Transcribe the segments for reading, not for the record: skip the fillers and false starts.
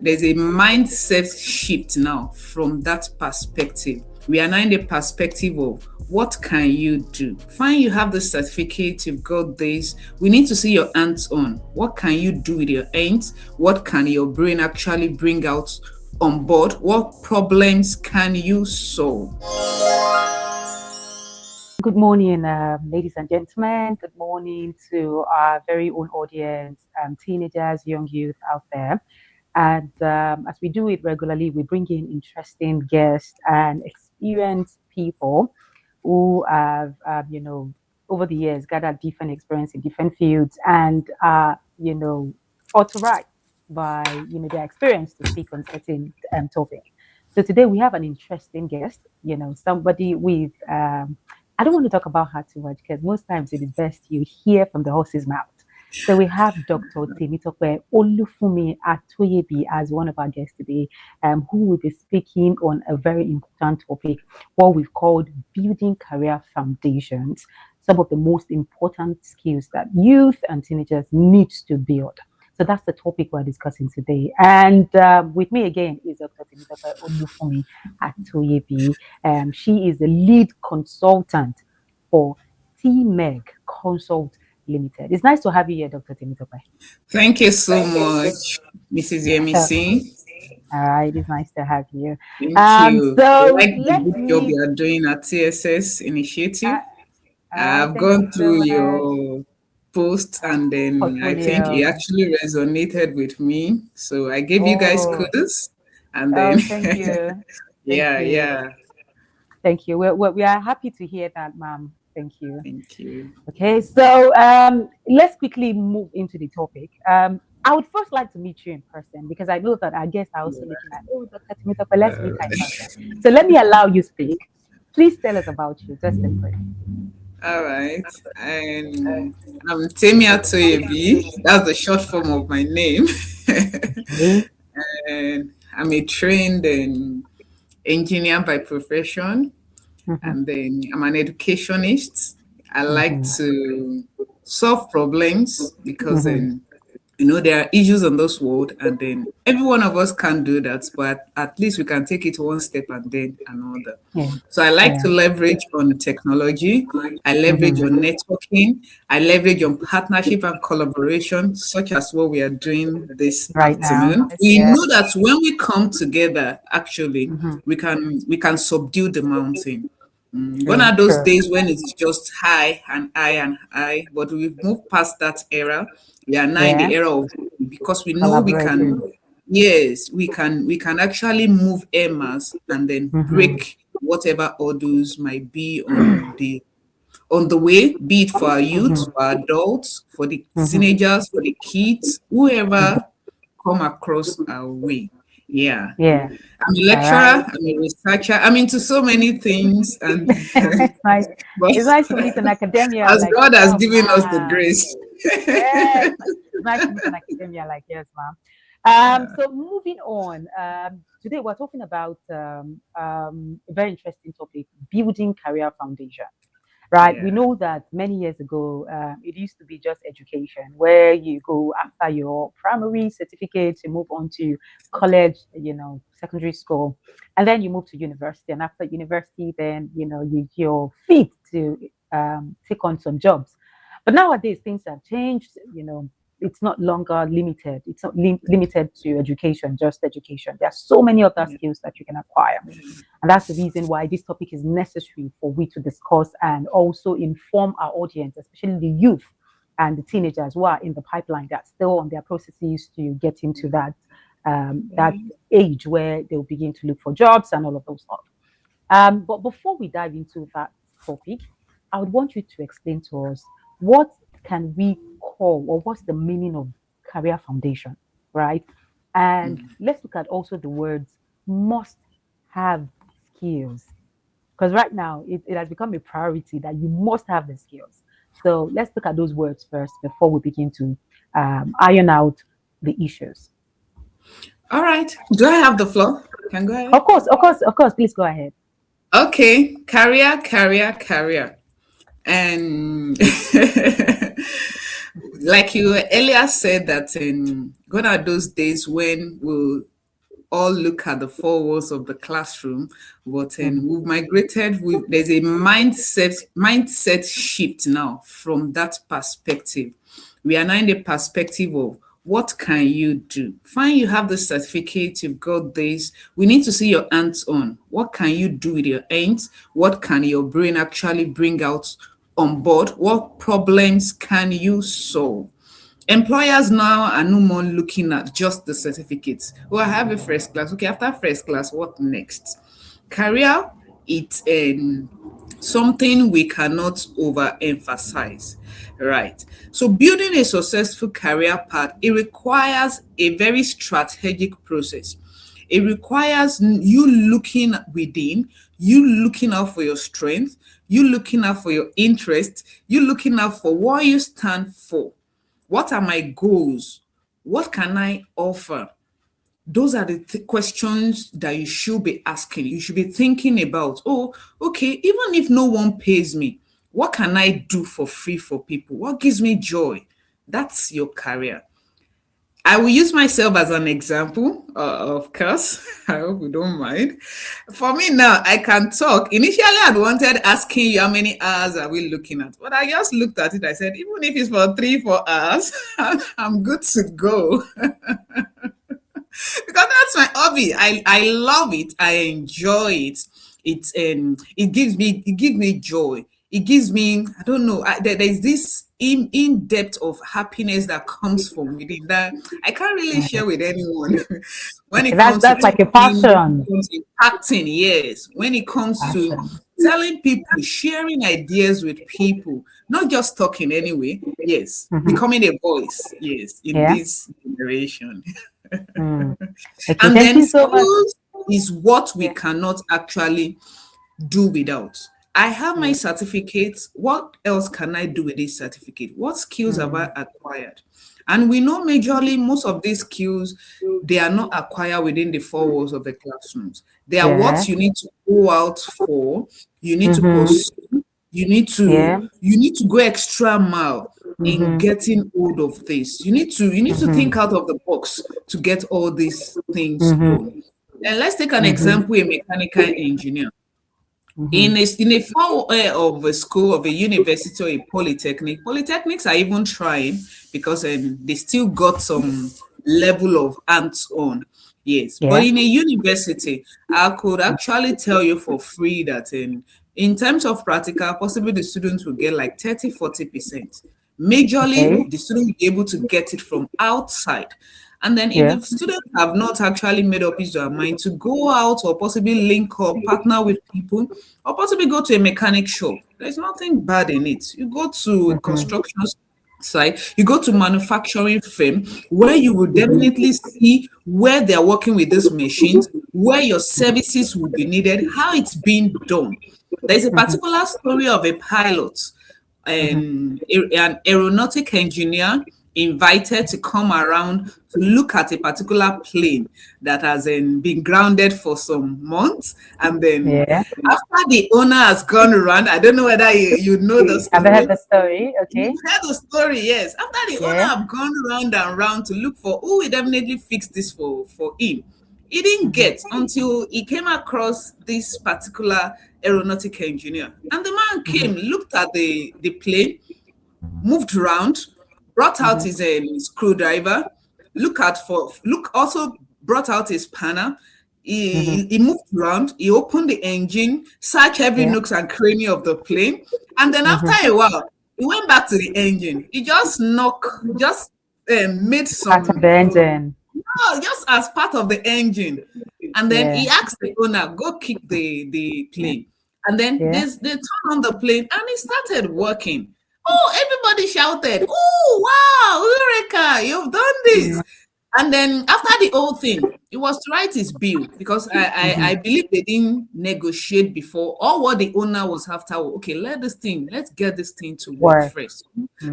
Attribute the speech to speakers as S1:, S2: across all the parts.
S1: there's a mindset shift now from that perspective. We are now in the perspective of what can you do? Fine, you have the certificate, you've got this. We need to see your hands on. What can you do with your hands? What can your brain actually bring out on board? What problems can you solve?
S2: Good morning, ladies and gentlemen. Good morning to our very own audience, teenagers, young youth out there. And as we do it regularly, we bring in interesting guests and experienced people who have, over the years gathered different experience in different fields and are, authorized by, their experience to speak on certain topic. So today we have an interesting guest, somebody with I don't want to talk about her too much because most times it is best you hear from the horse's mouth. So we have Dr. Temitope Olufumi Atoyebi as one of our guests today, who will be speaking on a very important topic, what we've called building career foundations, some of the most important skills that youth and teenagers need to build. So that's the topic we're discussing today. And with me again is Dr. Temitope Olufumi Atoyebi. She is the lead consultant for Temeg EduConsult Limited. It's nice to have you here, Dr. Temitope.
S1: Thank you so much, Mrs. Yemisi.
S2: All right, it's nice to have you.
S1: Thank you. I
S2: So
S1: like the
S2: let
S1: good job
S2: me.
S1: you are doing at TSS Initiative. I've
S2: Thank
S1: gone
S2: you so
S1: through
S2: much.
S1: your post and then I think it
S2: Portfolio.
S1: actually resonated with me. So I gave you guys
S2: Oh,
S1: kudos and then
S2: thank you. Thank
S1: yeah,
S2: you.
S1: yeah.
S2: Thank you. We are happy to hear that, ma'am. Thank you.
S1: Thank you.
S2: Okay, so let's quickly move into the topic. I would first like to meet you in person because I know that our guests are also looking at, oh, Dr. Temitope, but let's meet her in person. So let me allow you speak. Please tell us about you, just in brief.
S1: All right. And I'm Temi Atoyebi. That's the short form of my name.
S2: Okay.
S1: And I'm a trained engineer by profession.
S2: Mm-hmm.
S1: And then I'm an educationist. I like
S2: Mm-hmm.
S1: to solve problems because
S2: Mm-hmm.
S1: there are issues in this world, and then every one of us can do that, but at least we can take it one step and then another.
S2: Yeah.
S1: So I like
S2: Yeah.
S1: to leverage on technology. I leverage
S2: Mm-hmm.
S1: on networking. I leverage on partnership and collaboration, such as what we are doing this
S2: Right now.
S1: afternoon. We
S2: Yeah.
S1: know that when we come together, actually,
S2: Mm-hmm.
S1: we can subdue the mountain. Gone
S2: True.
S1: are those
S2: True.
S1: days when it's just high and high and high, but we've moved past that era. We are now in
S2: Yeah.
S1: the era of, because we know we
S2: Collaborating.
S1: can, yes, we can actually move air mass and then
S2: Mm-hmm.
S1: break whatever hurdles might be on the way, be it for our youth,
S2: Mm-hmm.
S1: for our adults, for the
S2: Mm-hmm.
S1: teenagers, for the kids, whoever come across our way. Yeah.
S2: Yeah.
S1: I'm a
S2: All
S1: lecturer,
S2: right.
S1: I'm a researcher, I'm into so many things, and
S2: It's nice.
S1: but
S2: It's nice to meet an academia
S1: as
S2: like
S1: God has
S2: yourself,
S1: given us the
S2: ma'am.
S1: grace.
S2: Yes, it's nice to meet an academia like yours, ma'am. So moving on, today we're talking about a very interesting topic: building career foundation. Right? We
S1: Yeah.
S2: know that many years ago, it used to be just education, where you go after your primary certificate, you move on to college, secondary school, and then you move to university. And after university, then you're fit to take on some jobs. But nowadays, things have changed. It's not longer limited. It's not limited to education, just education. There are so many other skills that you can acquire. And that's the reason why this topic is necessary for we to discuss and also inform our audience, especially the youth and the teenagers who are in the pipeline that's still on their processes to get into that age where they'll begin to look for jobs and all of those stuff. But before we dive into that topic, I would want you to explain to us what can we call or what's the meaning of career foundation, right? And let's look at also the words must have skills. Because right now it has become a priority that you must have the skills. So let's look at those words first before we begin to iron out the issues.
S1: All right. Do I have the floor? Can go ahead.
S2: Of course, of course, of course. Please go ahead.
S1: Okay. Career, career, career. And like you earlier said that in gone are those days when all look at the four walls of the classroom, but we've migrated. There's a mindset shift now from that perspective. We are now in the perspective of what can you do? Fine, you have the certificate, you've got this. We need to see your hands on. What can you do with your hands? What can your brain actually bring out on board? What problems can you solve? Employers now are no more looking at just the certificates. Oh, I have a first class. Okay, after first class, what next? Career, it's something we cannot overemphasize, right? So building a successful career path, it requires a very strategic process. It requires you looking within, you looking out for your strength, you looking out for your interest, you looking out for what you stand for. What are my goals? What can I offer? Those are the questions that you should be asking. You should be thinking about, oh, okay, even if no one pays me, what can I do for free for people? What gives me joy? That's your career. I will use myself as an example, of course. I hope you don't mind. For me now, I can talk. Initially, I wanted asking you how many hours are we looking at, but I just looked at it. I said, even if it's for 3, 4 hours, I'm good to go. Because that's my hobby. I love it. I enjoy it. It gives me joy. It gives me, I don't know, there's this in depth of happiness that comes from within that I can't really share with anyone. When
S2: Okay,
S1: it
S2: that's
S1: comes to
S2: that's like a
S1: talking, when it
S2: passion.
S1: comes to impacting, yes. When it comes to
S2: Passion.
S1: telling people, sharing ideas with people, not just talking anyway, yes,
S2: Hmm.
S1: becoming a voice, yes, in
S2: Yeah.
S1: this generation.
S2: Mm. Okay,
S1: And
S2: thank
S1: then
S2: you so much.
S1: skills is what we
S2: Yeah.
S1: cannot actually do without. I have my
S2: Yeah.
S1: certificate. What else can I do with this certificate? What skills have I
S2: Mm.
S1: acquired? And we know majorly most of these skills, they are not acquired within the four walls of the classrooms. They are
S2: Yeah.
S1: what you need to go out for, you need to
S2: Mm-hmm.
S1: pursue, you need to
S2: Yeah.
S1: you need to go extra mile in
S2: Mm-hmm.
S1: getting hold of this. You need to think
S2: Mm-hmm.
S1: out of the box to get all these things done.
S2: Mm-hmm.
S1: And let's take an
S2: Mm-hmm.
S1: example, a mechanical engineer.
S2: Mm-hmm.
S1: In a fall of a school, of a university or a polytechnic, polytechnics are even trying because they still got some level of hands-on. Yes, but
S2: Yeah.
S1: in a university, I could actually tell you for free that in terms of practical, possibly the students will get like 30, 40%. Majorly,
S2: Okay.
S1: the student will be able to get it from outside. And then if
S2: Yeah.
S1: the students have not actually made up his or her mind to go out or possibly link or partner with people or possibly go to a mechanic shop, there's nothing bad in it. You go to a
S2: Mm-hmm.
S1: construction site, you go to manufacturing firm where you will
S2: Mm-hmm.
S1: definitely see where they're working with these machines, where your services will be needed, how it's being done. There's a
S2: Mm-hmm.
S1: particular story of a pilot,
S2: Mm-hmm.
S1: an aeronautic engineer invited to come around to look at a particular plane that has been grounded for some months. And then
S2: Yeah.
S1: after the owner has gone around, I don't know whether you know the
S2: Have I heard
S1: story.
S2: the story?
S1: You've
S2: Okay.
S1: heard the story, yes. After the owner
S2: Yeah.
S1: have gone round and round to look for who will definitely fix this for him, he didn't
S2: Mm-hmm.
S1: get until he came across this particular aeronautic engineer. And the man
S2: Mm-hmm.
S1: came, looked at the plane, moved around, brought out
S2: Mm-hmm.
S1: his screwdriver, look also brought out his spanner.
S2: Mm-hmm.
S1: He moved around, he opened the engine, searched every
S2: Yeah.
S1: nooks and cranny of the plane, and then after
S2: Mm-hmm.
S1: a while, he went back to the engine. He just made
S2: Part of
S1: some
S2: the engine.
S1: just as part of the engine. And then
S2: Yeah.
S1: he asked the owner, go kick the plane. And then
S2: Yeah.
S1: they turned on the plane and it started working. Oh, everybody shouted, oh, wow, Eureka, you've done
S2: Mm-hmm.
S1: this. And then after the whole thing, it was to write his bill because
S2: Mm-hmm.
S1: I believe they didn't negotiate before. All what the owner was after, okay, let's get this thing to work
S2: Work.
S1: first.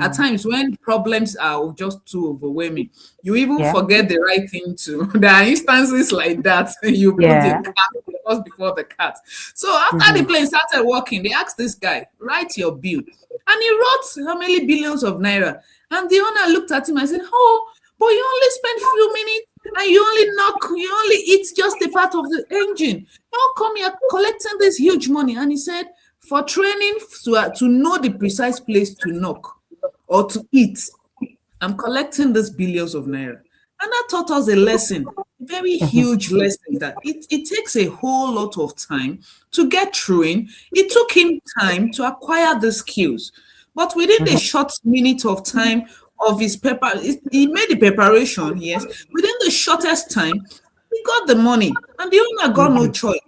S1: At
S2: Mm.
S1: times when problems are just too overwhelming, you even
S2: Yeah.
S1: forget the right thing to. There are instances like that. You put the
S2: Yeah.
S1: cat first before the cat. So after the
S2: Mm-hmm.
S1: plane started working, they asked this guy, write your bill. And he wrote how many billions of naira. And the owner looked at him and said, oh, but you only spent few minutes and you only knock, you only eat just a part of the engine. How come you're collecting this huge money? And he said, for training to know the precise place to knock or to eat, I'm collecting this billions of naira. And that taught us a lesson, a very
S2: Mhm.
S1: huge lesson, that it takes a whole lot of time to get trained. It took him time to acquire the skills. But within the
S2: Mhm.
S1: short minute of time of his paper, he made the preparation, yes. Within the shortest time, he got the money. And the owner got no
S2: Mhm.
S1: choice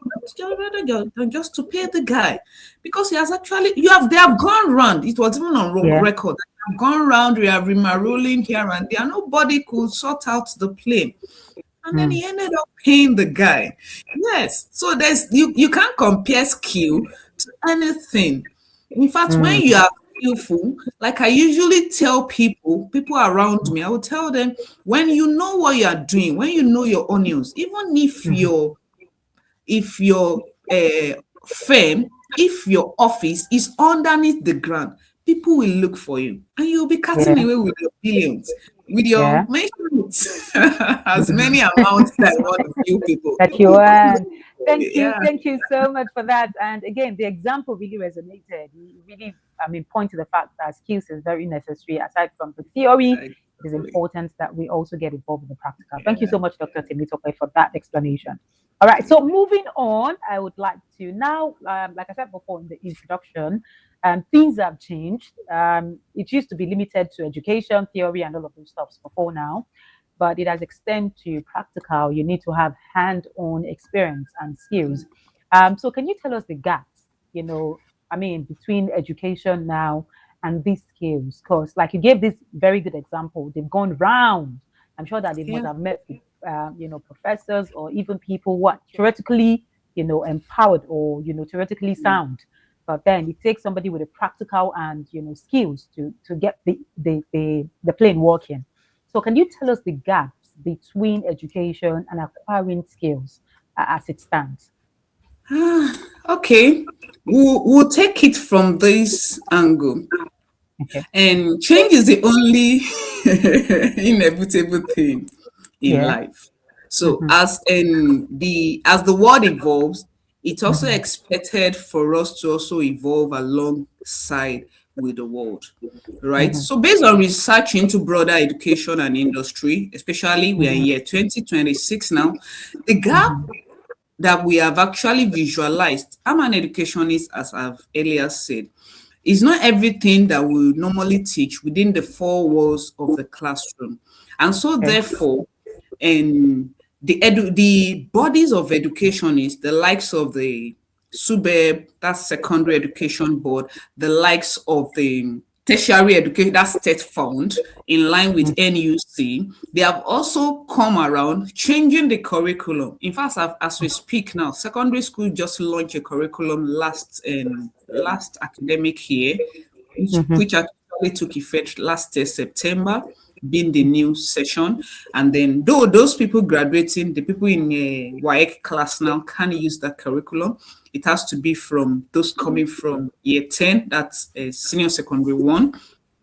S1: than just to pay the guy. Because he has actually, they have gone round. It was even on
S2: Yeah.
S1: record. They have gone round, we are rolling here and there. Nobody could sort out the plane. And then
S2: Mm.
S1: he ended up paying the guy. Yes. So you can't compare skill to anything. In fact, when
S2: Mm.
S1: you are skillful, like I usually tell people around me, I will tell them, when you know what you are doing, when you know your onions, even
S2: Mhm.
S1: if your firm, if your office is underneath the ground, people will look for you and you'll be cutting
S2: Yeah.
S1: away with your billions, with your
S2: Yeah.
S1: mentions as many
S2: Mhm.
S1: amounts that you want to few people.
S2: That
S1: People
S2: you
S1: will come.
S2: earn. Thank you.
S1: Yeah.
S2: Thank you so much for that. And again, the example really resonated. You really, I mean, point to the fact that skills is very necessary. Aside from the theory, it is
S1: Exactly.
S2: important that we also get involved in the practical. Thank you
S1: Yeah.
S2: so much, Dr. Temitope, for that explanation. All right. So moving on, I would like to now, like I said before in the introduction, things have changed. It used to be limited to education, theory, and all of those stuffs before now, but it has extended to practical. You need to have hand-on experience and skills. So can you tell us the gaps, I mean, between education now and these skills? Because like you gave this very good example, they've gone round. I'm sure that they must
S1: Yeah.
S2: have met with, professors or even people what theoretically, empowered or, theoretically sound. But then it takes somebody with a practical and, skills to get the plane working. So, can you tell us the gaps between education and acquiring skills as it stands?
S1: Okay. We'll take it from this angle.
S2: Okay.
S1: And change is the only inevitable thing in
S2: Yeah.
S1: life. So
S2: Mm-hmm.
S1: as the world evolves, it's also
S2: Mm-hmm.
S1: expected for us to also evolve alongside with the world. Right.
S2: Mm-hmm.
S1: So based on research into broader education and industry, especially we are in
S2: Mm-hmm.
S1: year 2026 now, the gap
S2: Mm-hmm.
S1: that we have actually visualized. I'm an educationist, as I've earlier said. It's not everything that we normally teach within the four walls of the classroom. And so
S2: Okay.
S1: therefore, and the bodies of educationists, the likes of the SUBEB, that's Secondary Education Board, the likes of the tertiary education, that's state fund, in line with
S2: Mm-hmm.
S1: NUC, they have also come around changing the curriculum. In fact, as we speak now, secondary school just launched a curriculum last academic year,
S2: Mm-hmm.
S1: which actually took effect last year, September, being the new session. And then, though those people graduating, the people in a WAEC class now can't use that curriculum, it has to be from those coming from year 10, that's senior secondary one,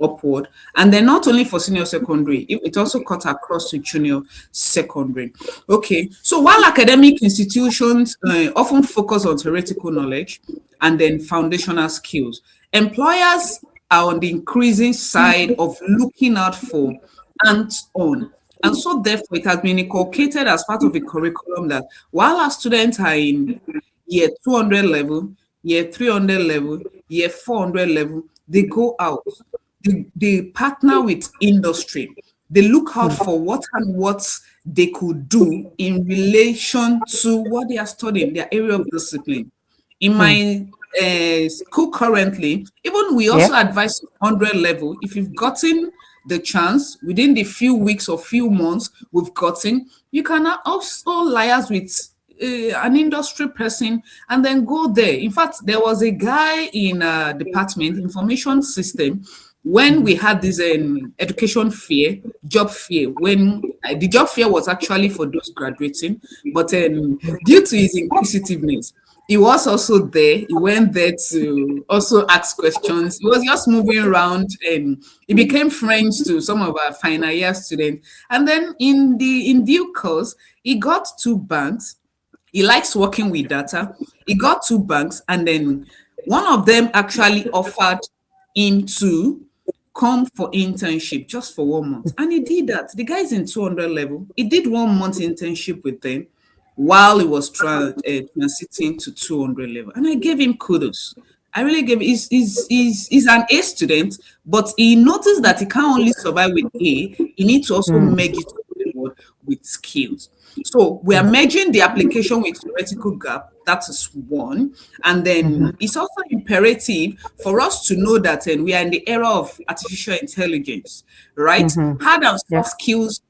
S1: upward. And then not only for senior secondary, it also cut across to junior secondary. Okay, so while academic institutions often focus on theoretical knowledge and then foundational skills, employers are on the increasing side of looking out for hands-on. And so therefore it has been inculcated as part of the curriculum that while our students are in year 200 level, year 300 level, year 400 level, they go out. They partner with industry. They look out for what they could do in relation to what they are studying, their area of discipline. In
S2: Mm-hmm.
S1: my school currently, even we
S2: Yeah.
S1: also advise 100 level. If you've gotten the chance within the few weeks or few months we've gotten, you can also liaise with an industry person and then go there. In fact, there was a guy in department information system when we had this education fair, job fair, when the job fair was actually for those graduating, but due to his inquisitiveness, He was also there. He went there to also ask questions. He was just moving around, and he became friends to some of our final year students. And then in due course, he got two banks. He likes working with data. He got two banks, and then one of them actually offered him to come for internship just for 1 month. And he did that. The guy's in 200 level. He did 1 month internship with them while he was transiting to 200 level. And I gave him kudos. I really gave he's an A student, but he noticed that he can't only survive with A, he needs to also
S2: Mm,
S1: merge it with skills. So we are merging the application with theoretical gap. That is one. And
S2: mhm,
S1: then it's also imperative for us to know that we are in the era of artificial intelligence, right?
S2: mhm.
S1: Hard and
S2: Yeah.
S1: soft skills,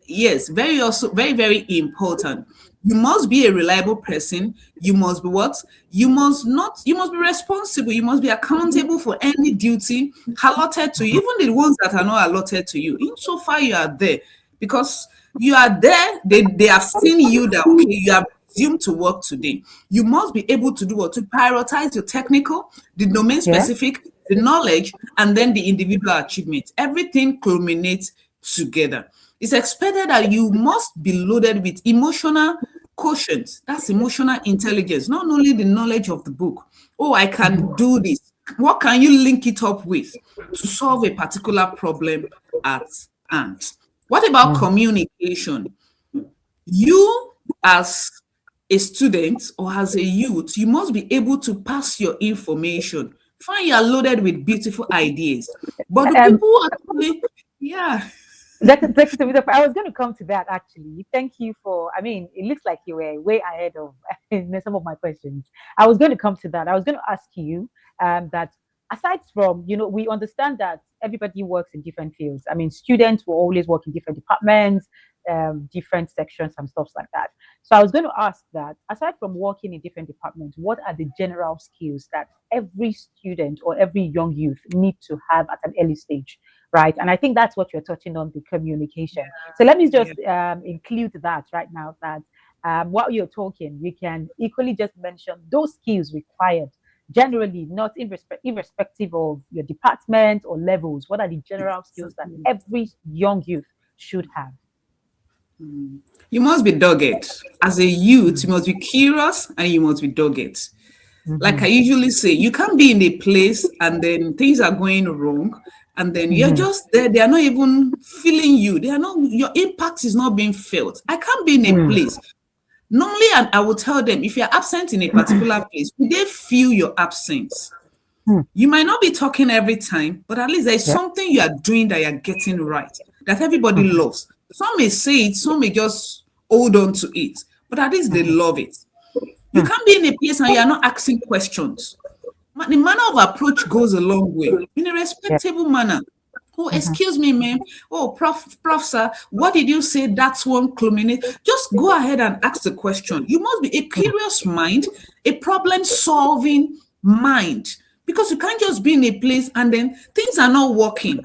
S1: yes, very also very, very important. You must be a reliable person. You must be what? You must be responsible. You must be accountable for any duty allotted to you, even the ones that are not allotted to you. Insofar you are there, because you are there, they have seen you that okay, you have resumed to work today. You must be able to do what? To prioritize your technical, the domain
S2: Yeah.
S1: specific, the knowledge, and then the individual achievement. Everything culminates together. It's expected that you must be loaded with emotional quotient. That's emotional intelligence, not only the knowledge of the book. Oh, I
S2: Mhm,
S1: can do this. What can you link it up with to solve a particular problem at hand? What about
S2: mhm.
S1: communication? You, as a student or as a youth, you must be able to pass your information. Fine, you are loaded with beautiful ideas, but the
S2: Um,
S1: people who actually, yeah,
S2: I was going to come to that actually. Thank you for. I mean, it looks like you were way ahead of some of my questions. I was going to come to that. I was going to ask you that aside from, we understand that everybody works in different fields. I mean, students will always work in different departments, different sections, and stuff like that. So I was going to ask that aside from working in different departments, what are the general skills that every student or every young youth need to have at an early stage? Right. And I think that's what you're touching on, the communication. So let me just
S1: yeah.
S2: include that right now, that while you're talking, you can equally just mention those skills required generally, not irrespective of your department or levels. What are the general skills that every young youth should have?
S1: You must be dogged. As a youth, you must be curious and you must be dogged. Like I
S2: Mm-hmm.
S1: usually say, you can't be in a place and then things are going wrong, and then you're
S2: Mm-hmm.
S1: just there. They are not even feeling you. They are not. Your impact is not being felt. I can't be in a
S2: Mm-hmm.
S1: place. Normally, and I will tell them if you're absent in a particular place, will they feel your absence? You might not be talking every time, but at least there's
S2: Yeah.
S1: something you are doing that you're getting right, that everybody
S2: Mm-hmm.
S1: loves. Some may say it, some may just hold on to it, but at least they love it. You can't be in a place and you're not asking questions. The manner of approach goes a long way in a
S2: Yeah.
S1: respectable manner. Oh,
S2: Mm-hmm.
S1: excuse me, ma'am. Oh, prof, sir, what did you say? That's one culminate. Just go ahead and ask the question. You must be a curious mind, a problem solving mind, because you can't just be in a place and then things are not working.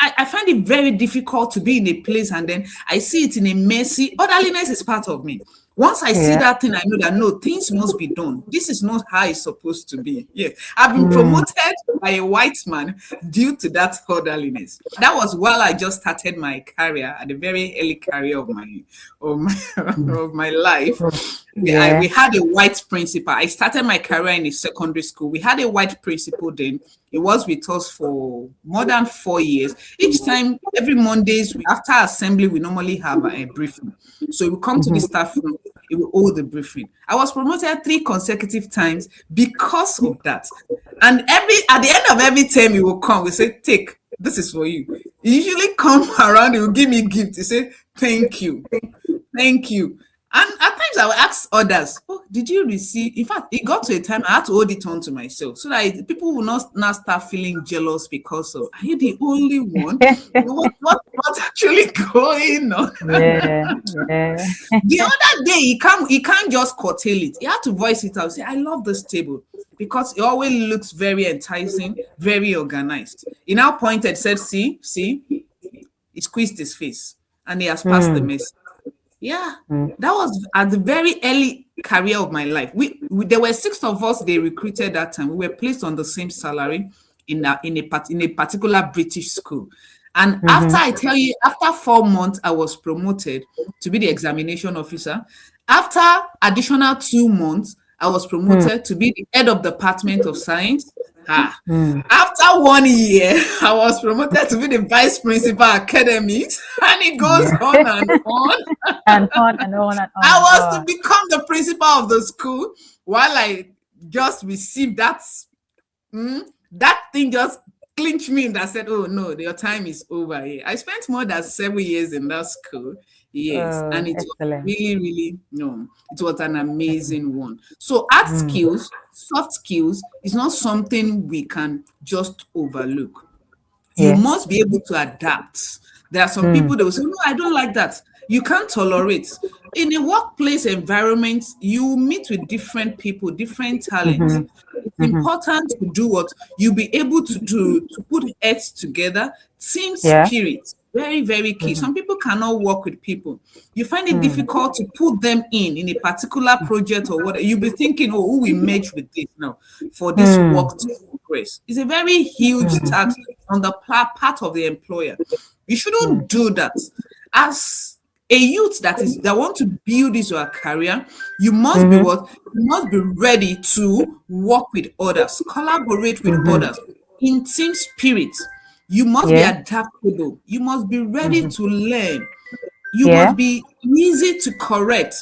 S1: I find it very difficult to be in a place and then I see it in a messy. Orderliness is part of me. Once I see
S2: Yeah.
S1: that thing, I know that no, things must be done. This is not how it's supposed to be. Yeah. I've been
S2: Mm.
S1: promoted by a white man due to that orderliness. That was while I just started my career at the very early career of my
S2: Mm.
S1: of my life.
S2: Yeah.
S1: We had a white principal. I started my career in a secondary school. We had a white principal then. He was with us for more than 4 years. Each time, every Mondays, after assembly, we normally have a briefing. So we come to the
S2: Mm-hmm.
S1: staff room, it will hold the briefing. I was promoted 3 consecutive times because of that. And at the end of every term, he will come. We say, take, this is for you. He usually come around, he will give me gift. He say, thank you. Thank you. And at times I will ask others, oh, did you receive? In fact, it got to a time I had to hold it on to myself so that people will not now start feeling jealous because of, are you the only one? What's actually going on?
S2: Yeah. Yeah.
S1: The other day, he can't just curtail it. He had to voice it out. Say, I love this table because it always looks very enticing, very organized. He now pointed, said, see, he squeezed his face and he has passed the
S2: Mm.
S1: message. Yeah,
S2: Mm.
S1: that was at the very early career of my life. There were 6 of us they recruited that time. We were placed on the same salary in a particular British school. And after,
S2: Mm-hmm.
S1: I tell you, after 4 months, I was promoted to be the examination officer. After additional 2 months, I was promoted to be the head of department of science. Ah.
S2: Mm-hmm.
S1: After 1 year, I was promoted to be the vice principal academics, and it goes on and on.
S2: And on and on and on
S1: I
S2: and
S1: was to
S2: on.
S1: become the principal of the school while I just received that thing just clinched me and I said, oh no, your time is over here. I spent more than 7 years in that school. Yes. And it was
S2: Excellent.
S1: really, really, no, it was an amazing one. So art
S2: Mm.
S1: skills, soft skills is not something we can just overlook. You
S2: Yeah.
S1: must be able to adapt. There are some
S2: Mm.
S1: people that will say, no, I don't like that. You can't tolerate. In a workplace environment, you meet with different people, different talents.
S2: Mm-hmm.
S1: It's
S2: Mm-hmm.
S1: important to do what you be able to do to put heads together. Team
S2: Yeah.
S1: spirit, very, very key.
S2: Mm-hmm.
S1: Some people cannot work with people. You find it
S2: Mm.
S1: difficult to put them in a particular project or whatever. You'll be thinking, oh, who will merge with this now for this
S2: Mm.
S1: work to progress? It's a very huge task on the part of the employer. You
S2: Mm.
S1: shouldn't do that. As a youth that want to build this your career, you must be
S2: Mm-hmm.
S1: what? You must be ready to work with others, collaborate with
S2: Mm-hmm.
S1: others in team spirit. You must be
S2: Yeah.
S1: adaptable. You must be ready
S2: Mm-hmm.
S1: to learn. You
S2: Yeah.
S1: must be easy to correct.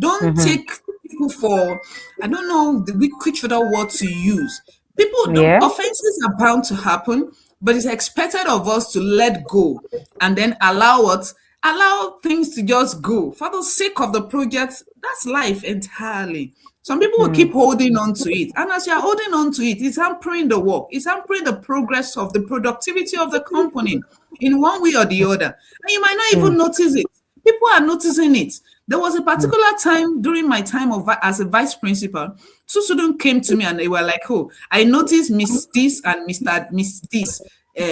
S1: Don't
S2: Mm-hmm.
S1: take people for, I don't know which other word to use. People don't,
S2: Yeah.
S1: offenses are bound to happen, but it's expected of us to let go and then allow things to just go for the sake of the project. That's life entirely. Some people will
S2: Mm.
S1: keep holding on to it. And as you're holding on to it, it's hampering the work, it's hampering the progress of the productivity of the company in one way or the other. And you might not even
S2: Mm.
S1: notice it. People are noticing it. There was a
S2: Mm.
S1: particular time during my time as a vice principal, 2 students came to me and they were like, "Oh, I noticed Miss This and Miss This,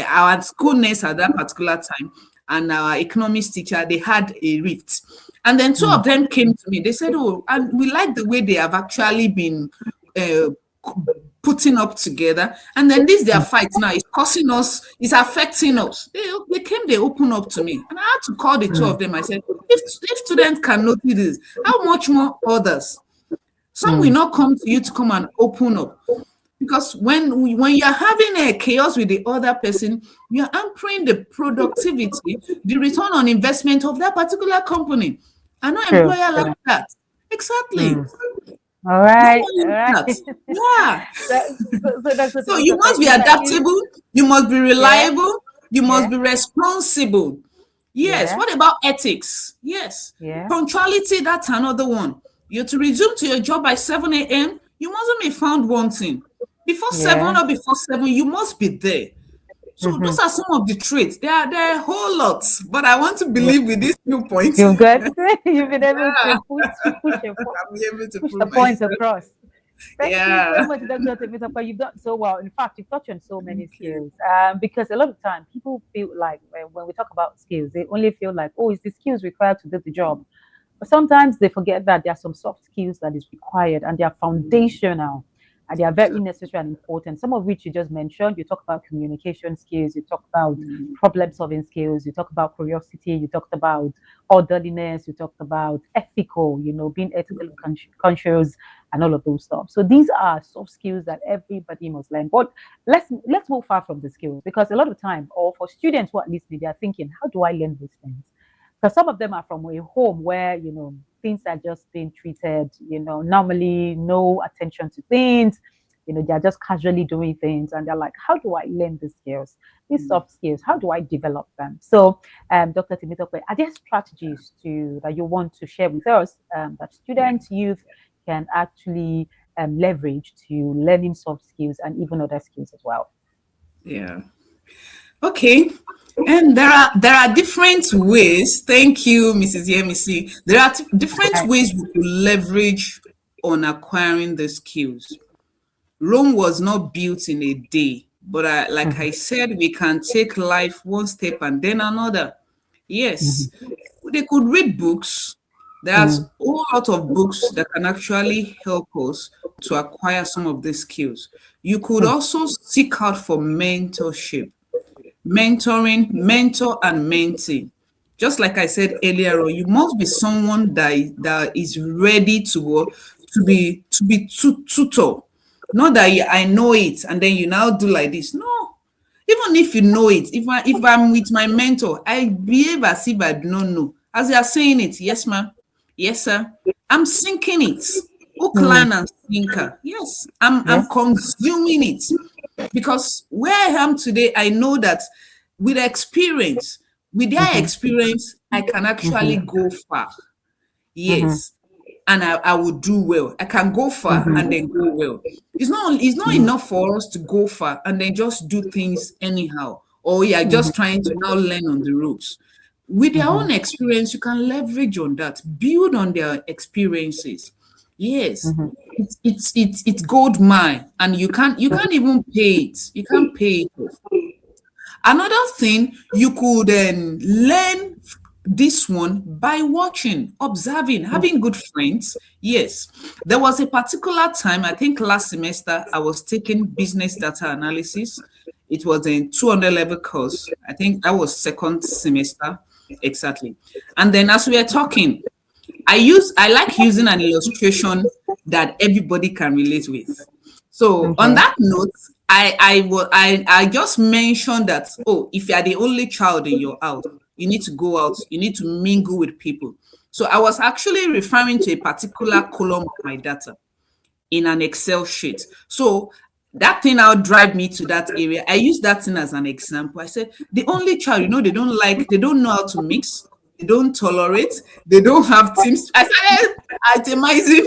S1: our school nurse at that particular time, and our economics teacher, they had a rift." And then two
S2: Mm.
S1: of them came to me. They said, "Oh, and we like the way they have actually been uh, putting up together. And then this their
S2: Mm.
S1: fight now is causing us, is affecting us." They came, they opened up to me, and I had to call the two
S2: Mm.
S1: of them. I said, if students can notice this, how much more others? Some will
S2: Mm.
S1: not come to you to come and open up. Because when you're having a chaos with the other person, you're hampering the productivity, the return on investment of that particular company. And no
S2: True.
S1: employer like
S2: True.
S1: that. Exactly.
S2: Mm. All
S1: No
S2: right.
S1: one
S2: All
S1: like
S2: right.
S1: that. Yeah.
S2: So Dr.
S1: So you
S2: Temitope,
S1: must be
S2: is that you?
S1: adaptable, you must be
S2: Yeah.
S1: reliable, you must
S2: Yeah.
S1: be responsible. Yes.
S2: Yeah.
S1: What about ethics? Yes.
S2: Yeah.
S1: Punctuality, that's another one. You're to resume to your job by 7 a.m. You mustn't be found wanting. Before 7
S2: Yeah.
S1: or before 7, you must be there. So
S2: Mm-hmm.
S1: those are some of the traits. There are a whole lot, but I want to
S2: Yeah.
S1: believe with these few points.
S2: You've got you've been able to
S1: Yeah,
S2: push
S1: I'll be able to
S2: the
S1: prove
S2: points
S1: myself.
S2: across. Thank you so
S1: Yeah.
S2: much, Dr. Temitope. You've done so well. In fact, you've touched on so many
S1: Thank you.
S2: skills. Because a lot of time people feel like when we talk about skills, they only feel like, oh, it's the skills required to do the job. But sometimes they forget that there are some soft skills that is required and they are foundational and they are very necessary and important. Some of which you just mentioned. You talk about communication skills, you talk about problem solving skills, you talk about curiosity, you talked about orderliness, you talked about ethical, being ethical and conscious and all of those stuff. So these are soft skills that everybody must learn. But let's move far from the skills because a lot of time, or for students who are listening, they are thinking, how do I learn these things? Because some of them are from a home where things are just being treated, normally, no attention to things, they're just casually doing things, and they're like, how do I learn these skills, these soft skills? How do I develop them? So, Dr. Temitope, are there strategies that you want to share with us that students, youth can actually leverage to learning soft skills and even other skills as well?
S1: Yeah. Okay. And there are different ways. Thank you, Mrs. Yemisi. There are different
S2: Right.
S1: ways we could leverage on acquiring the skills. Rome was not built in a day, but like I
S2: Mm-hmm.
S1: said, we can take life one step and then another.
S2: Mm-hmm.
S1: Yes, they could read books, There's a whole lot of books that can actually help us to acquire some of these skills. You could also seek out for mentorship, mentoring, mentor and mentee. Just like I said earlier on, you must be someone that is ready to be tutor. Not that I know it and then you now do like this. No, even if you know it, if I'm with my mentor, I behave as if I do not know. As you are saying it, yes, ma'am. Yes, sir. I'm sinking it. Hook, line, and sinker. Yes, I'm
S2: Yes.
S1: consuming it. Because where I am today, I know that with experience, with their experience, I can actually go far. Yes. And I will do well. I can go far and then go well. It's not enough for us to go far and then just do things anyhow. Or you're just trying to now learn on the ropes. With their own experience, you can leverage on that, build on their experiences. Yes, it's gold mine, and you can't even pay it. You can't pay it. Another thing, you could learn this one by watching, observing, having good friends. Yes, there was a particular time, I think last semester, I was taking business data analysis. It was a 200 level course. I think that was second semester. Exactly. And then as we were talking, I like using an illustration that everybody can relate with. So on
S2: Okay.
S1: that note, I just mentioned that, oh, if you are the only child in your house, you need to go out, you need to mingle with people. So I was actually referring to a particular column of my data in an Excel sheet. So that thing now drive me to that area. I use that thing as an example. I said, the only child, they don't know how to mix, they don't tolerate, they don't have teams. I started itemizing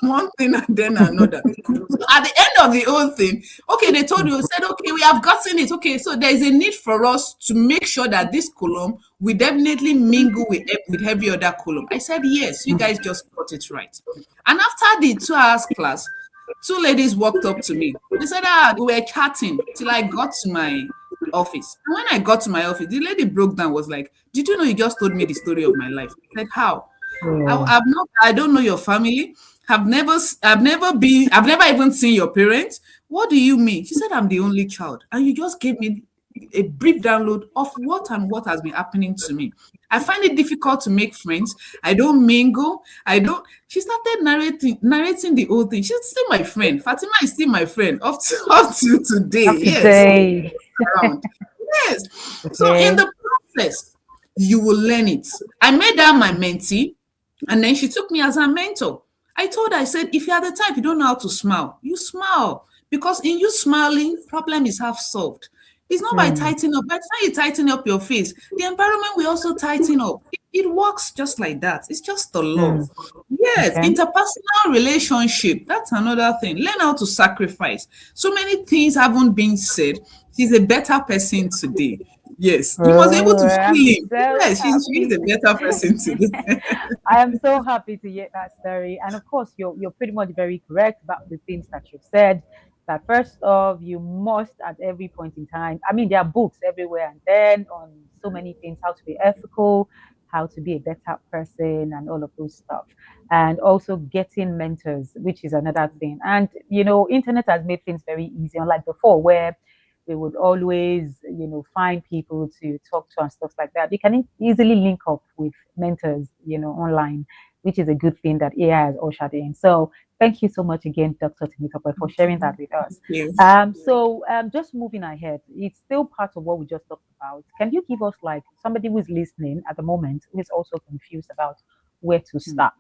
S1: one thing and then another. So at the end of the whole thing, okay, they told you, said, okay, we have gotten it. Okay, so there's a need for us to make sure that this column we definitely mingle with every other column. I said, yes, you guys just got it right. And after the 2 hours class, two ladies walked up to me. They said, we were chatting till I got to my office. And when I got to my office, the lady broke down, was like, did you know you just told me the story of my life? I said, how?
S2: Yeah.
S1: I don't know your family. I've never even seen your parents. What do you mean? She said, I'm the only child. And you just gave me a brief download of what has been happening to me. I find it difficult to make friends. I don't mingle. I don't. She started narrating the whole thing. She's still my friend. Fatima is still my friend up to today.
S2: Up to
S1: Yes,
S2: date.
S1: around. Yes. So in
S2: Okay.
S1: the process, you will learn it. I made her my mentee, and then she took me as her mentor. I told her, I said, if you're the type you don't know how to smile, you smile. Because in you smiling, problem is half solved. It's not by tightening up. By the time you tighten up your face, the environment will also tighten up. It works just like that. It's just the law. Yes,
S2: Okay.
S1: interpersonal relationship. That's another thing. Learn how to sacrifice. So many things haven't been said. She's a better person today. Yes, you must be able
S2: Oh,
S1: to
S2: I'm
S1: feel him.
S2: so
S1: Yes, she's
S2: happy.
S1: a better person today.
S2: I am so happy to hear that story. And of course, you're pretty much very correct about the things that you've said. That first off, you must at every point in time. I mean, there are books everywhere, and then on so many things, how to be ethical, how to be a better person, and all of those stuff. And also getting mentors, which is another thing. And internet has made things very easy, unlike before, where we would always, find people to talk to and stuff like that. You can easily link up with mentors, online, which is a good thing that AI has ushered in. So thank you so much again, Dr. Temitope, for sharing that with us.
S1: Yes.
S2: Just moving ahead, it's still part of what we just talked about. Can you give us like somebody who is listening at the moment who is also confused about where to start?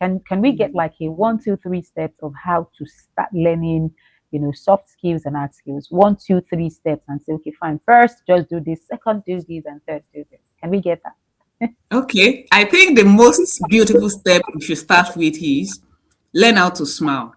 S2: Can we get like a 1, 2, 3 steps of how to start learning, soft skills and hard skills? 1, 2, 3 steps and say, okay, fine. First, just do this. Second, do this, and third, do this. Can we get that?
S1: Okay. I think the most beautiful step you should start with is learn how to smile.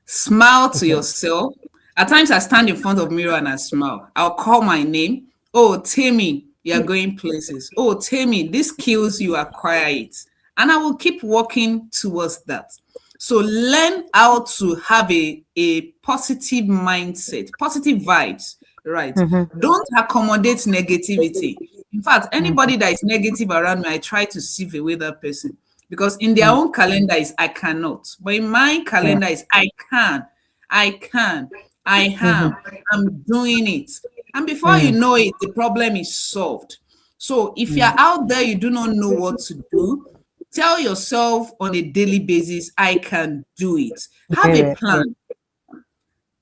S1: Smile to
S2: Okay.
S1: yourself. At times I stand in front of mirror and I smile. I'll call my name. Oh, Tammy, you're going places. Oh, Tammy, this skills you acquire it. And I will keep working towards that. So learn how to have a positive mindset, positive vibes, right?
S2: Mm-hmm.
S1: Don't accommodate negativity. In fact,
S2: Okay.
S1: anybody that is negative around me, I try to sieve away that person. because in their own calendar is I cannot, but in my
S2: Yeah.
S1: calendar is I can, I can, I am, I'm doing it. And before you
S2: Mm.
S1: know it, the problem is solved. So if you're
S2: Mm.
S1: out there, you do not know what to do, tell yourself on a daily basis, I can do it. Have
S2: Do
S1: a
S2: it. Yeah.
S1: plan.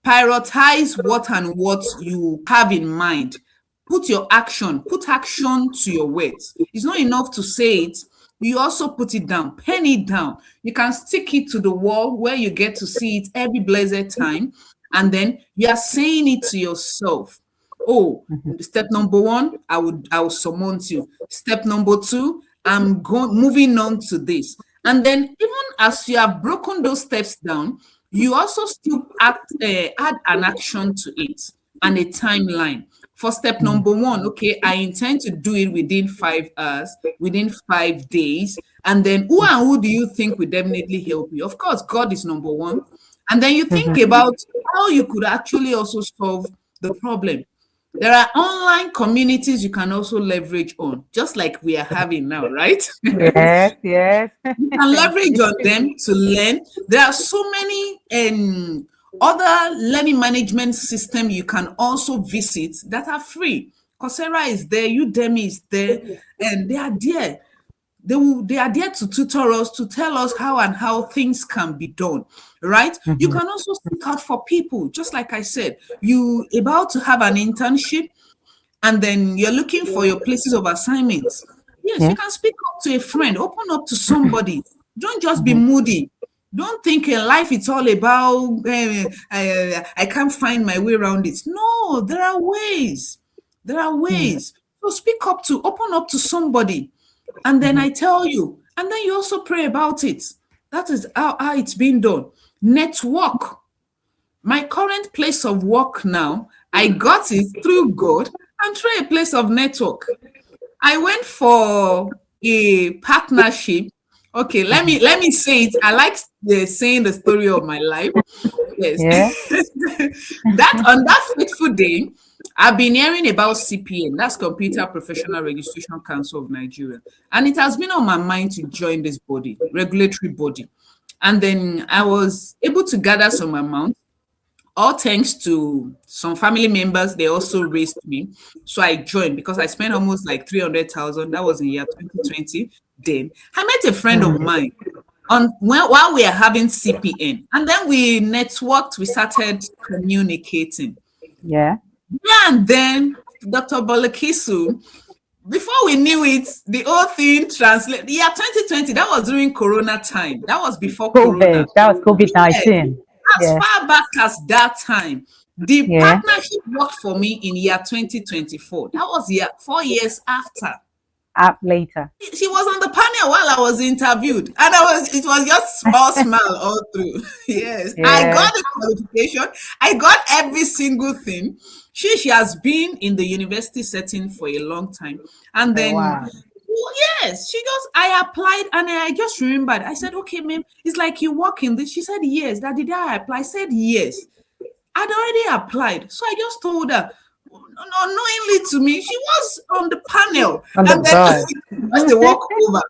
S1: Prioritize what and what you have in mind. Put action to your words. It's not enough to say it. You also put it down, pen it down. You can stick it to the wall where you get to see it every blessed time. And then you are saying it to yourself. Oh, step number one, I will summon you. Step number two, I'm going moving on to this. And then even as you have broken those steps down, you also still add an action to it and a timeline. For step
S2: Mm.
S1: number one, okay, I intend to do it within 5 hours, within 5 days. And then who do you think will definitely help you? Of course, God is number one. And then you think about how you could actually also solve the problem. There are online communities you can also leverage on, just like we are having now, right?
S2: Yes. Yes.
S1: You can
S2: Thank
S1: leverage
S2: you.
S1: on them to learn. There are so many other learning management system you can also visit that are free. Coursera is there, Udemy is there, and they are there. They are there to tutor us, to tell us how things can be done, right? You can also seek out for people, just like I said, you about to have an internship and then you're looking for your places of assignments. Yes, you
S2: Yeah.
S1: can speak up to a friend, open up to somebody. Don't just be moody. Don't think in life it's all about I can't find my way around it. No, there are ways. There are
S2: Mm.
S1: ways. So speak up to, open up to somebody. And then I tell you, and then you also pray about it. That is how it's being done. Network. My current place of work now, I got it through God and through a place of network. I went for a partnership. Okay, let me say it. I like saying the story of my life. Yes.
S2: Yeah.
S1: That on that fateful day, I've been hearing about CPN, that's Computer Professional Registration Council of Nigeria. And it has been on my mind to join this body, regulatory body. And then I was able to gather some amount, all thanks to some family members. They also raised me, so I joined because I spent almost like 300,000. That was in year 2020. Then I met a friend of
S2: Mm.
S1: mine while we are having CPN, and then we networked. We started communicating.
S2: Yeah.
S1: Yeah, and then Dr. Bolakisu, before we knew it, the whole thing translated. Yeah, 2020, that was during Corona time. That was before Corona.
S2: COVID. That was COVID
S1: Yes,
S2: 19.
S1: as
S2: Yeah.
S1: far back as that time, the
S2: Yeah.
S1: partnership worked for me in year 2024. That was year 4 years after.
S2: Up later.
S1: She was on the panel while I was interviewed, and it was just all smile all through. Yes, I
S2: Yeah.
S1: got the qualification, I got every single thing. She has been in the university setting for a long time, and
S2: For a
S1: then
S2: while.
S1: yes, I applied and I just remembered. I said, okay, ma'am, it's like you work in this. She said, yes. That did I apply? I said, yes. I'd already applied. So I just told her, unknowingly to me, she was on the panel.
S2: On the
S1: And then
S2: bus.
S1: it was the walkover.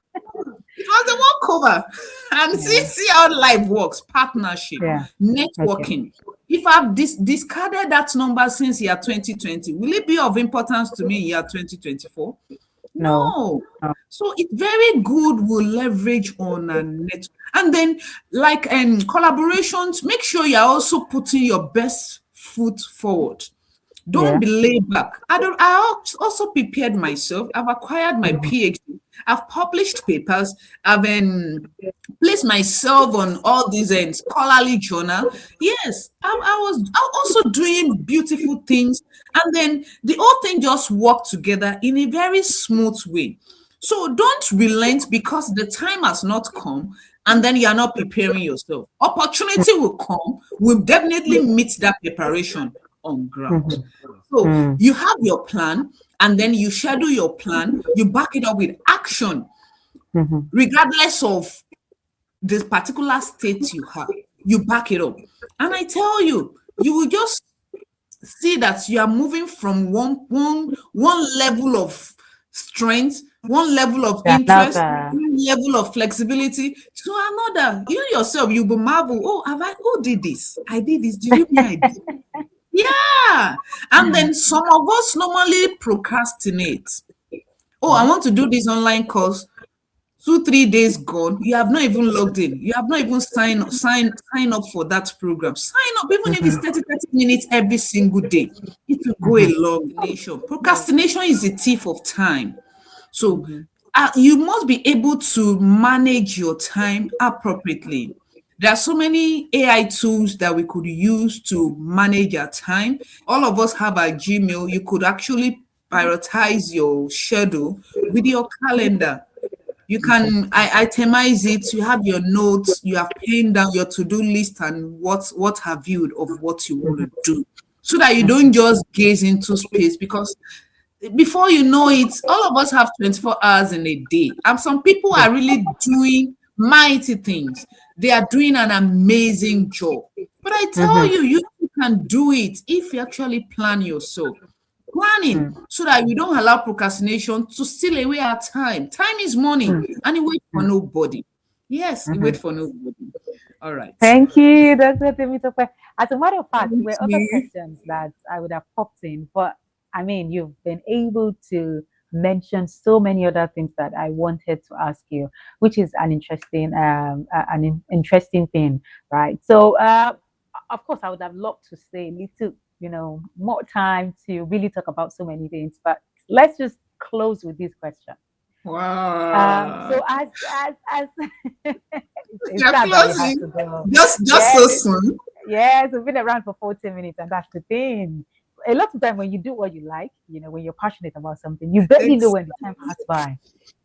S1: It was the walkover. And see,
S2: Yeah.
S1: see how life works. Partnership,
S2: Yeah. Okay.
S1: networking. If I've discarded that number since year 2020, will it be of importance to me in year 2024?
S2: No.
S1: No.
S2: No.
S1: So it's very good. We'll leverage on a net. And then, like collaborations, make sure you're also putting your best foot forward. Don't
S2: Yeah.
S1: be laid back. I also prepared myself. I've acquired my
S2: Mhm.
S1: PhD. I've published papers. I've placed myself on all these scholarly journal. Yes, I also doing beautiful things. And then the whole thing just worked together in a very smooth way. So don't relent because the time has not come and then you're not preparing yourself. Opportunity will come. We'll definitely meet that preparation on ground.
S2: Mhm.
S1: So
S2: Mm.
S1: you have your plan and then you schedule your plan, you back it up with action,
S2: Mhm.
S1: regardless of the particular state you have. You back it up. And I tell you, you will just see that you are moving from one level of strength, one level of
S2: Yeah.
S1: interest,
S2: Another.
S1: level of flexibility to another. You yourself, you'll be marvel. Oh, have I? Who did this? I did this. Did you mean I did? Yeah. And then some of us normally procrastinate. Oh, I
S2: Mhm,
S1: want to do this online course. 2 3 days gone, you have not even logged in, you have not even sign up for that program. Sign up, even if it's
S2: mhm,
S1: 30 minutes every single day. It will go a
S2: mhm,
S1: long nation. Procrastination is the thief of time. So
S2: mhm,
S1: you must be able to manage your time appropriately. There are so many AI tools that we could use to manage our time. All of us have our Gmail. You could actually prioritize your schedule with your calendar. You
S2: mhm,
S1: can itemize it. You have your notes. You have pinned down your to-do list and what have you of what you want to do, so that you don't
S2: mhm,
S1: just gaze into space. Because before you know it, all of us have 24 hours in a day, and some people
S2: yeah,
S1: are really doing mighty things. They are doing an amazing job. But I tell
S2: mhm,
S1: you, you can do it if you actually plan yourself. Planning
S2: mm,
S1: so that we don't allow procrastination to steal away our time. Time is money,
S2: mm,
S1: and it waits for
S2: mm,
S1: nobody. Yes, it
S2: mhm.
S1: waits for nobody. All right.
S2: Thank you, Dr. Temitope. As a matter of fact,
S1: Thank
S2: there were other
S1: you.
S2: questions that I would have popped in, but I mean, you've been able to mention so many other things that I wanted to ask you, which is an interesting thing, right? So, of course, I would have loved to say a little, more time to really talk about so many things, but let's just close with this question.
S1: Wow.
S2: So as it's
S1: You're
S2: sad that we have
S1: closing.
S2: to go.
S1: Just
S2: Yes,
S1: so soon.
S2: yes, we've been around for 40 minutes, and that's the thing. A lot of time when you do what you like, when you're passionate about something, you barely know
S1: Ex-
S2: when the time passed by.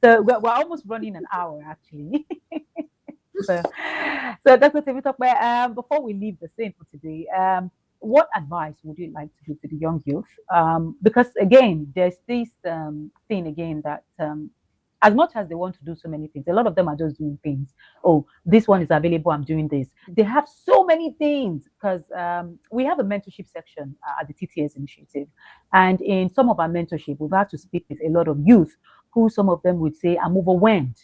S2: So we're almost running an hour actually. so, so Dr. Temitope, before we leave the scene for today, what advice would you like to give to the young youth? Because again, there's this thing again that as much as they want to do so many things, a lot of them are just doing things. Oh, this one is available, I'm doing this. They have so many things because we have a mentorship section at the TTS initiative. And in some of our mentorship, we've had to speak with a lot of youth who some of them would say, I'm overwhelmed,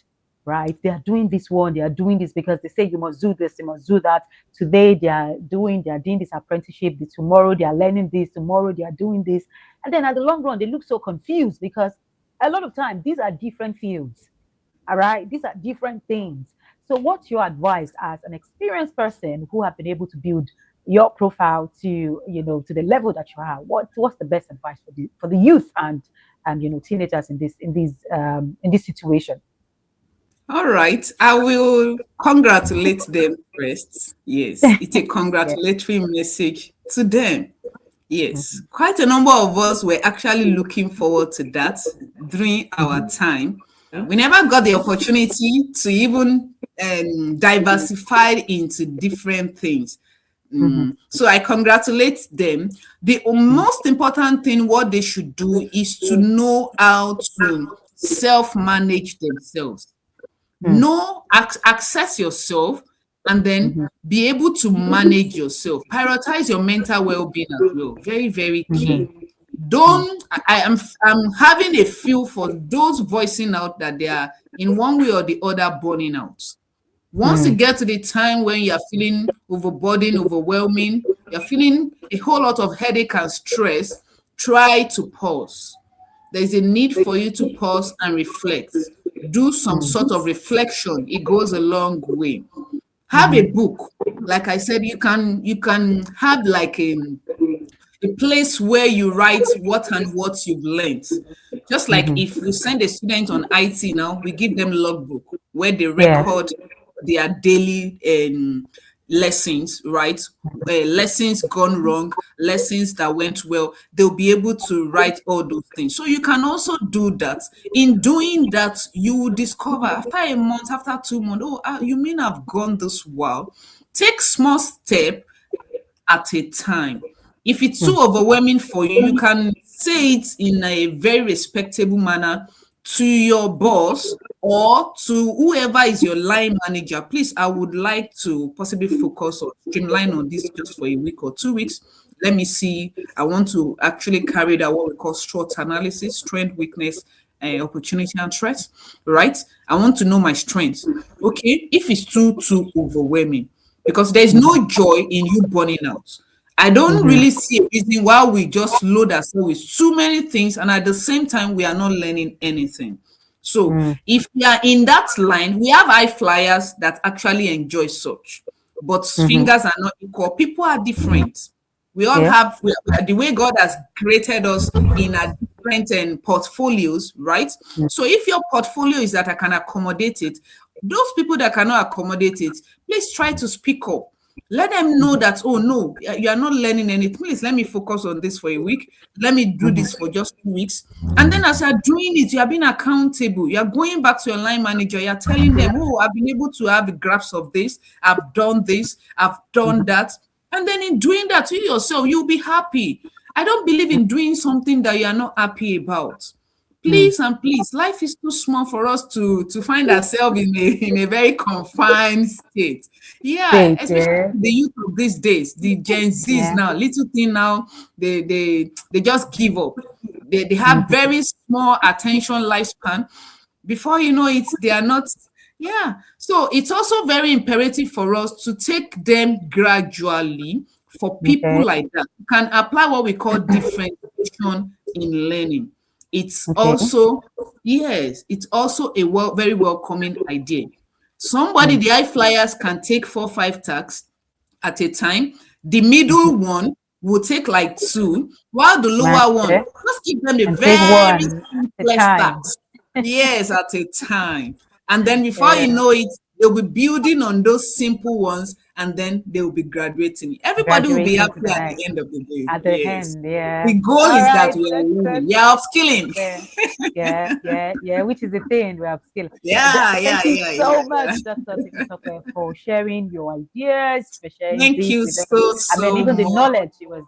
S2: right? They are doing this one, they are doing this because they say you must do this, you must do that. Today they are doing this apprenticeship. Tomorrow they are learning this. Tomorrow they are doing this, and then at the long run they look so confused because a lot of time these are different fields. All right, these are different things. So, what's your advice as an experienced person who have been able to build your profile to to the level that you are? What's the best advice for the youth and teenagers in this situation?
S1: All right. I will congratulate them first. Yes, it's a
S2: Yeah.
S1: congratulatory message to them. Yes,
S2: Mhm,
S1: quite a number of us were actually looking forward to that during our
S2: mhm,
S1: time. We never got the opportunity to even diversify into different things.
S2: mhm,
S1: So I congratulate them. The
S2: mhm,
S1: most important thing, what they should do is to know how to self manage themselves.
S2: mhm,
S1: Know, access yourself, and then
S2: mhm,
S1: be able to manage yourself. Prioritize your mental well-being as well. Very, very key.
S2: mhm, mhm,
S1: Don't I'm having a feel for those voicing out that they are in one way or the other burning out. Once you
S2: mhm,
S1: get to the time when you're feeling overburdened, overwhelming, you're feeling a whole lot of headache and stress, try to pause. There's a need for you to pause and reflect. Do some
S2: mhm,
S1: sort of reflection. It goes a long way. Have a
S2: mhm,
S1: book. Like I said, you can have like a place where you write what and what you've learned. Just like
S2: mhm.
S1: if we send a student on IT now, we give them logbook where they
S2: Yes.
S1: record their daily lessons, right? Lessons gone wrong, lessons that went well. They'll be able to write all those things. So you can also do that. In doing that, you will discover after a month, after 2 months, oh, you mean I've gone this while. Take small step at a time. If it's too
S2: Mm,
S1: overwhelming for you, you can say it in a very respectable manner to your boss or to whoever is your line manager. Please, I would like to possibly focus or streamline on this just for a week or 2 weeks. Let me see. I want to actually carry that what we call SWOT analysis, strength, weakness, opportunity and threats, right? I want to know my strengths. Okay, if it's too overwhelming, because there's no joy in you burning out. I don't
S2: Mm-hmm.
S1: really see a reason why we just load ourselves with too many things and at the same time we are not learning anything. So
S2: Mm.
S1: if we are in that line, we have high flyers that actually enjoy such, but
S2: Mm-hmm.
S1: fingers are not equal. People are different. We all
S2: Yeah.
S1: have the way God has created us in a different portfolios, right? So if your portfolio is that I can accommodate it, those people that cannot accommodate it, please try to speak up. Let them know that, oh no, you are not learning anything. Please let me focus on this for a week. Let me do
S2: Mm-hmm.
S1: this for just 2 weeks. And then as you're doing it, you are being accountable. You're going back to your line manager. You're telling them, oh, I've been able to have a grasp of this. I've done this. I've done that. And then in doing that, you yourself, you'll be happy. I don't believe in doing something that you are not happy about.
S2: Mm.
S1: Please and please, life is too small for us to find ourselves in a very confined state. Yeah,
S2: Great.
S1: especially
S2: Yeah.
S1: the youth of these days, the Gen Zs
S2: Yeah.
S1: now, little thing now, they just give up. They have
S2: Mm-hmm.
S1: very small attention lifespan. Before you know it, they are not. Yeah. So it's also very imperative for us to take them gradually for people
S2: Okay.
S1: like that. You can apply what we call differentiation in learning. It's
S2: Okay.
S1: also, yes, it's also a very welcoming idea. Somebody,
S2: Mm.
S1: the high flyers can take 4, 5 tasks at a time. The
S2: Mm-hmm.
S1: middle one will take like two, while the lower one,
S2: Okay.
S1: just give them a
S2: And take
S1: very
S2: one at a
S1: simplest
S2: time.
S1: task. Yes, at a time. And then before you
S2: Yeah.
S1: know it, they'll be building on those simple ones and then they'll be graduating. Everybody will be
S2: Graduating
S1: happy
S2: to the
S1: at the
S2: next.
S1: end of the day.
S2: At the
S1: Yes.
S2: end, yeah.
S1: The goal
S2: All
S1: is that
S2: right.
S1: we are
S2: That's
S1: learning, we are upskilling.
S2: yeah. Yeah. Which is the thing we have skill.
S1: Yeah,
S2: Thank
S1: yeah,
S2: you
S1: yeah,
S2: so
S1: yeah,
S2: much,
S1: yeah.
S2: Dr. Temitope, for sharing your ideas, for sharing
S1: Thank
S2: this
S1: you
S2: with us.
S1: so,
S2: I mean,
S1: so
S2: even the
S1: much.
S2: knowledge it was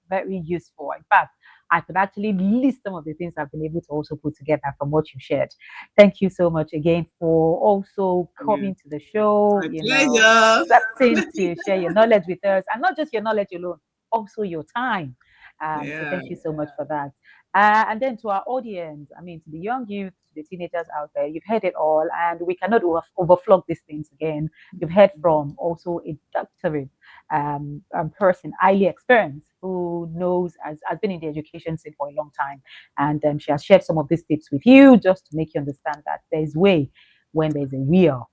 S2: very useful. In fact, I could actually list some of the things I've been able to also put together from what you shared. Thank you so much again for also
S1: Yeah.
S2: coming to the show,
S1: My pleasure.
S2: accepting to share your knowledge with us, and not just your knowledge alone, also your time. So
S1: Yeah.
S2: thank you so much for that. And then to our audience, I mean, to the young youth, to the teenagers out there, you've heard it all, and we cannot overflog these things again. You've heard from also a doctorate person, highly experienced, who has been in the education scene for a long time. And she has shared some of these tips with you just to make you understand that there's way when there's a will.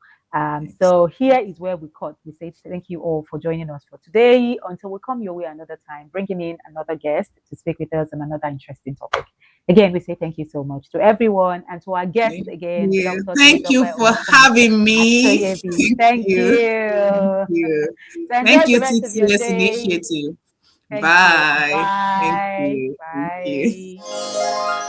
S2: So here is where we cut. We say thank you all for joining us for today. Until we come your way another time, bringing in another guest to speak with us on another interesting topic. Again, we say thank you so much to everyone and to our guest
S1: Thank
S2: again,
S1: you.
S2: Dr.
S1: Thank you
S2: Temitope
S1: for
S2: Olufumi
S1: having me.
S2: Atoyebi.
S1: Thank
S2: Thank
S1: you. Thank
S2: you.
S1: you.
S2: So enjoy
S1: Thank
S2: the
S1: you,
S2: rest of your
S1: TTS
S2: day.
S1: Initiative.
S2: Thank you and
S1: Bye. Thank
S2: bye.
S1: you. Thank you.
S2: Bye.